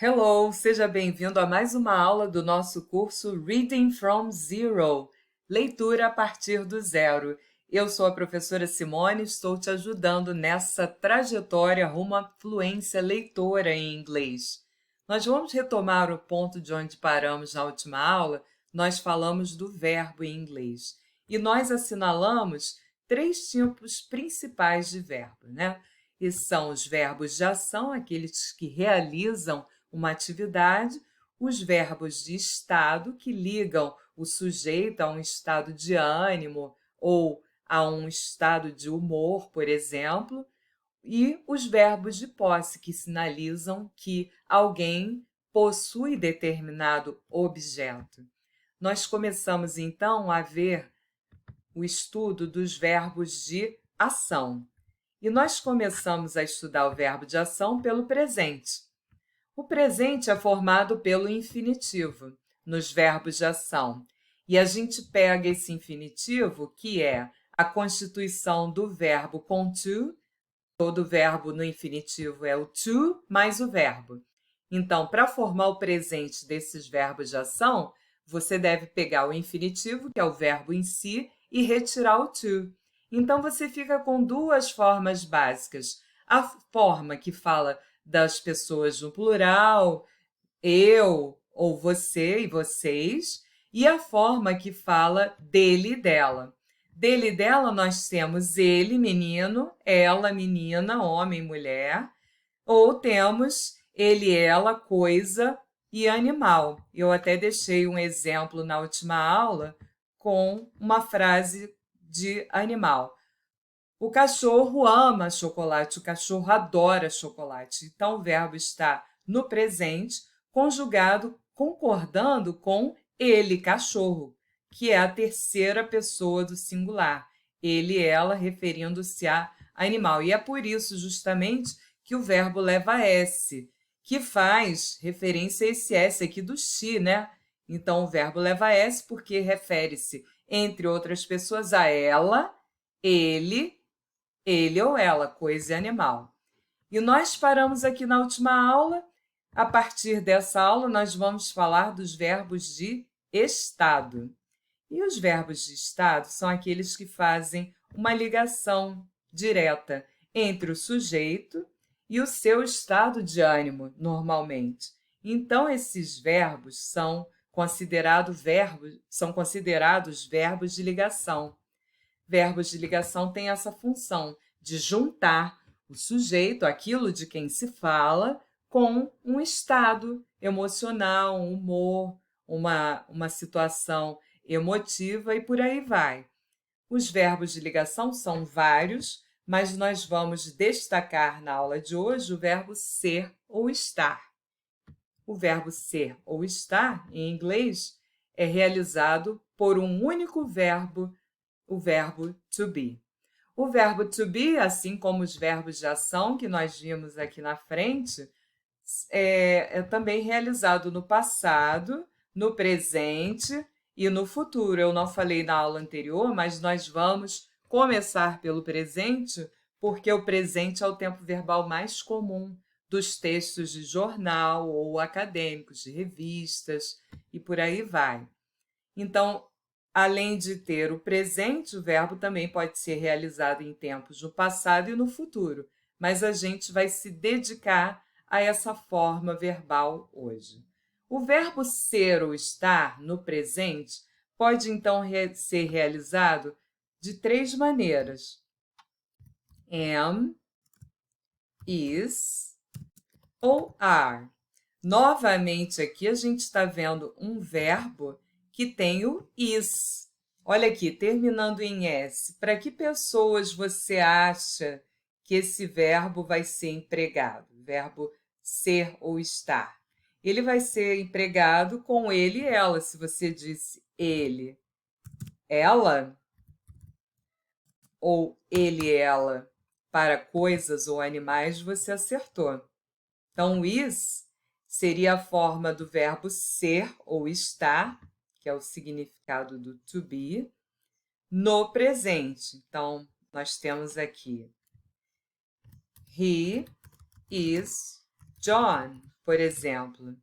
Hello, seja bem-vindo a mais uma aula do nosso curso Reading from Zero, leitura a partir do zero. Eu sou a professora Simone e estou te ajudando nessa trajetória rumo à fluência leitora em inglês. Nós vamos retomar o ponto de onde paramos na última aula. Nós falamos do verbo em inglês e nós assinalamos três tipos principais de verbo, né? E são os verbos de ação, aqueles que realizam uma atividade, os verbos de estado, que ligam o sujeito a um estado de ânimo ou a um estado de humor, por exemplo, e os verbos de posse, que sinalizam que alguém possui determinado objeto. Nós começamos, então, a ver o estudo dos verbos de ação. E nós começamos a estudar o verbo de ação pelo presente. O presente é formado pelo infinitivo nos verbos de ação. E a gente pega esse infinitivo, que é a constituição do verbo com to, todo verbo no infinitivo é o to mais o verbo. Então, para formar o presente desses verbos de ação, você deve pegar o infinitivo, que é o verbo em si, e retirar o to. Então, você fica com duas formas básicas. A forma que fala das pessoas no plural, eu ou você e vocês, e a forma que fala dele e dela. Dele e dela nós temos ele, menino, ela, menina, homem, mulher, ou temos ele, ela, coisa e animal. Eu até deixei um exemplo na última aula com uma frase de animal. O cachorro ama chocolate, o cachorro adora chocolate. Então, o verbo está no presente, conjugado, concordando com ele, cachorro, que é a terceira pessoa do singular. Ele, ela, referindo-se a animal. E é por isso, justamente, que o verbo leva S, que faz referência a esse S aqui do she, né? Então, o verbo leva S porque refere-se, entre outras pessoas, a ela, ele ou ela, coisa e animal. E nós paramos aqui na última aula. A partir dessa aula, nós vamos falar dos verbos de estado. E os verbos de estado são aqueles que fazem uma ligação direta entre o sujeito e o seu estado de ânimo, normalmente. Então, esses verbos são considerados verbos de ligação. Verbos de ligação têm essa função de juntar o sujeito, aquilo de quem se fala, com um estado emocional, um humor, uma situação emotiva e por aí vai. Os verbos de ligação são vários, mas nós vamos destacar na aula de hoje o verbo ser ou estar. O verbo ser ou estar, em inglês, é realizado por um único verbo, o verbo to be. O verbo to be, assim como os verbos de ação que nós vimos aqui na frente, é também realizado no passado, no presente e no futuro. Eu não falei na aula anterior, mas nós vamos começar pelo presente, porque o presente é o tempo verbal mais comum dos textos de jornal ou acadêmicos, de revistas e por aí vai. Então, além de ter o presente, o verbo também pode ser realizado em tempos no passado e no futuro, mas a gente vai se dedicar a essa forma verbal hoje. O verbo ser ou estar no presente pode, então, ser realizado de três maneiras: am, is ou are. Novamente, aqui a gente está vendo um verbo que tem o is. Olha aqui, terminando em S. Para que pessoas você acha que esse verbo vai ser empregado? Verbo ser ou estar. Ele vai ser empregado com ele e ela. Se você disse ele, ela, ou ele e ela para coisas ou animais, você acertou. Então, o is seria a forma do verbo ser ou estar, que é o significado do to be, no presente. Então, nós temos aqui He is John. Por exemplo,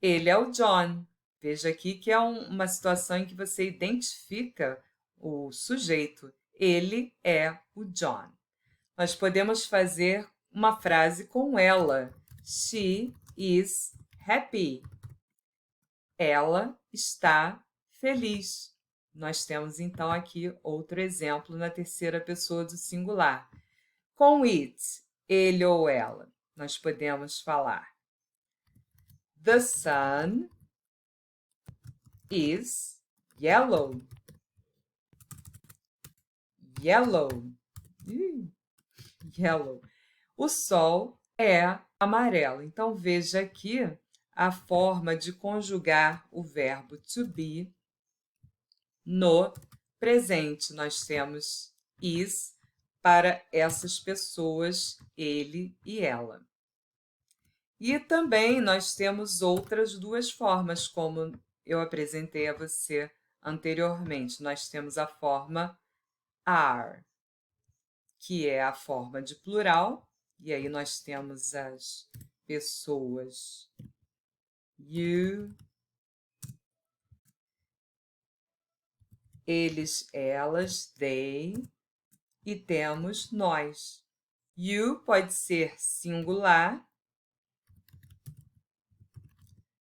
ele é o John. Veja aqui que é uma situação em que você identifica o sujeito. Ele é o John. Nós podemos fazer uma frase com ela. She is happy. Ela está feliz. Nós temos, então, aqui outro exemplo na terceira pessoa do singular. Com it, ele ou ela, nós podemos falar The sun is yellow. Yellow. Yellow. O sol é amarelo. Então, veja aqui a forma de conjugar o verbo to be no presente. Nós temos is para essas pessoas, ele e ela. E também nós temos outras duas formas, como eu apresentei a você anteriormente. Nós temos a forma are, que é a forma de plural, e aí nós temos as pessoas you, eles, elas, they, e temos nós. You pode ser singular,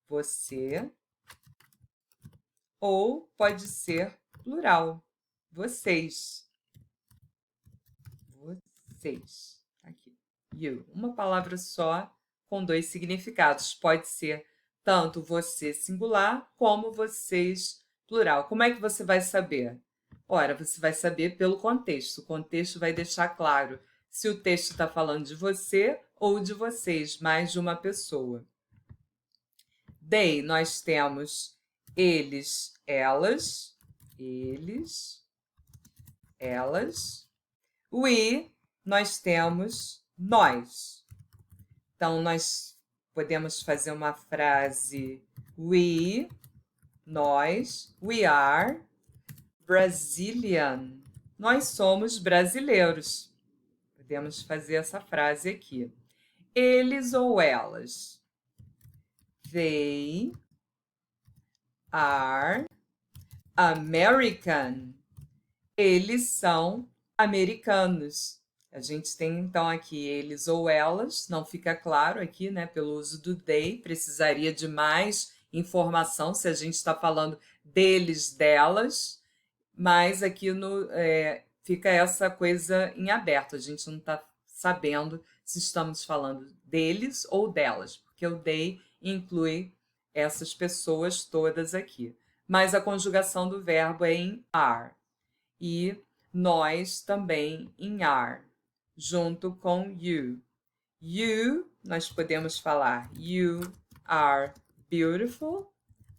você, ou pode ser plural, vocês. Vocês. Aqui. You. Uma palavra só com dois significados. Pode ser tanto você singular como vocês plural. Como é que você vai saber? Ora, você vai saber pelo contexto. O contexto vai deixar claro se o texto está falando de você ou de vocês, mais de uma pessoa. They, nós temos eles, elas. Eles, elas. We, nós temos nós. Então, nós podemos fazer uma frase we, nós, we are Brazilian. Nós somos brasileiros. Podemos fazer essa frase aqui. Eles ou elas. They are American. Eles são americanos. A gente tem, então, aqui eles ou elas, não fica claro aqui, né, pelo uso do they, precisaria de mais informação se a gente está falando deles, delas, mas aqui fica essa coisa em aberto, a gente não está sabendo se estamos falando deles ou delas, porque o they inclui essas pessoas todas aqui. Mas a conjugação do verbo é em are. E nós também em are, junto com you. You, nós podemos falar you are beautiful,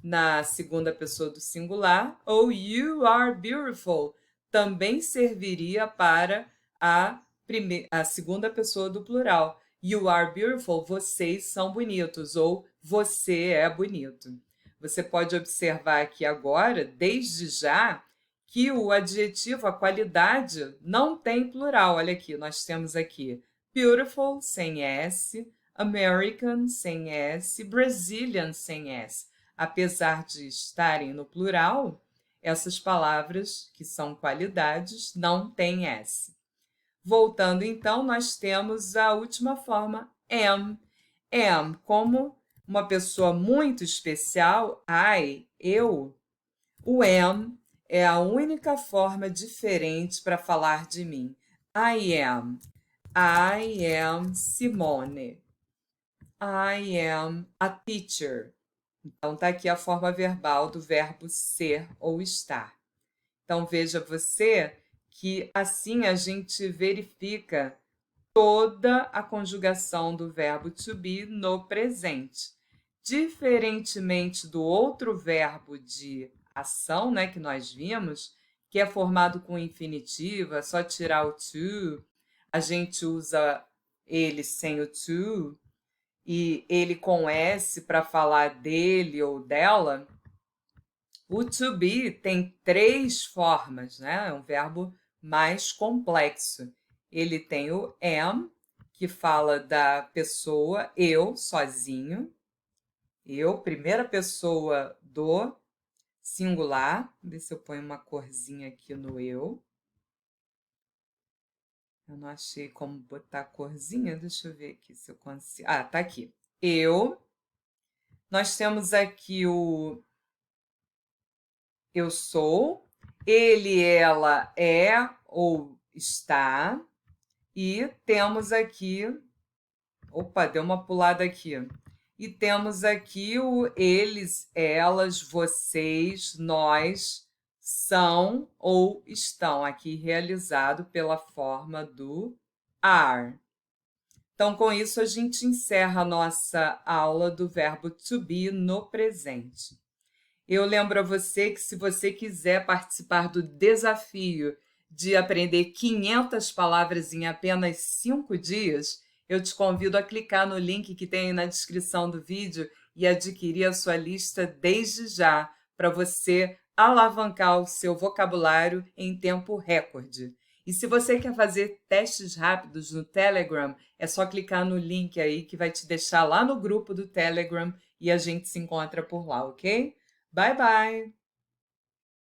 na segunda pessoa do singular, ou you are beautiful, também serviria para a segunda pessoa do plural. You are beautiful, vocês são bonitos, ou você é bonito. Você pode observar aqui agora, desde já, que o adjetivo, a qualidade, não tem plural. Olha aqui, nós temos aqui beautiful, sem S, American, sem S, Brazilian, sem S. Apesar de estarem no plural, essas palavras, que são qualidades, não têm S. Voltando, então, nós temos a última forma, am. Am, como uma pessoa muito especial, I, eu, o am é a única forma diferente para falar de mim. I am Simone. I am a teacher. Então, está aqui a forma verbal do verbo ser ou estar. Então, veja você que assim a gente verifica toda a conjugação do verbo to be no presente. Diferentemente do outro verbo de ação, né, que nós vimos, que é formado com infinitivo, é só tirar o to, a gente usa ele sem o to, e ele com S para falar dele ou dela. O to be tem 3 formas, né? É um verbo mais complexo. Ele tem o am, que fala da pessoa, eu, sozinho. Eu, primeira pessoa do singular. Vamos ver se eu ponho uma corzinha aqui no eu. Eu não achei como botar corzinha. Deixa eu ver aqui se eu consigo. Ah, tá aqui. Eu. Nós temos aqui o eu sou. Ele, ela é ou está. E temos aqui... Opa, deu uma pulada aqui. E temos aqui o eles, elas, vocês, nós, são ou estão, aqui realizado pela forma do are. Então, com isso, a gente encerra a nossa aula do verbo to be no presente. Eu lembro a você que, se você quiser participar do desafio de aprender 500 palavras em apenas 5 dias, eu te convido a clicar no link que tem aí na descrição do vídeo e adquirir a sua lista desde já, para você alavancar o seu vocabulário em tempo recorde. E se você quer fazer testes rápidos no Telegram, é só clicar no link aí que vai te deixar lá no grupo do Telegram e a gente se encontra por lá, ok? Bye bye!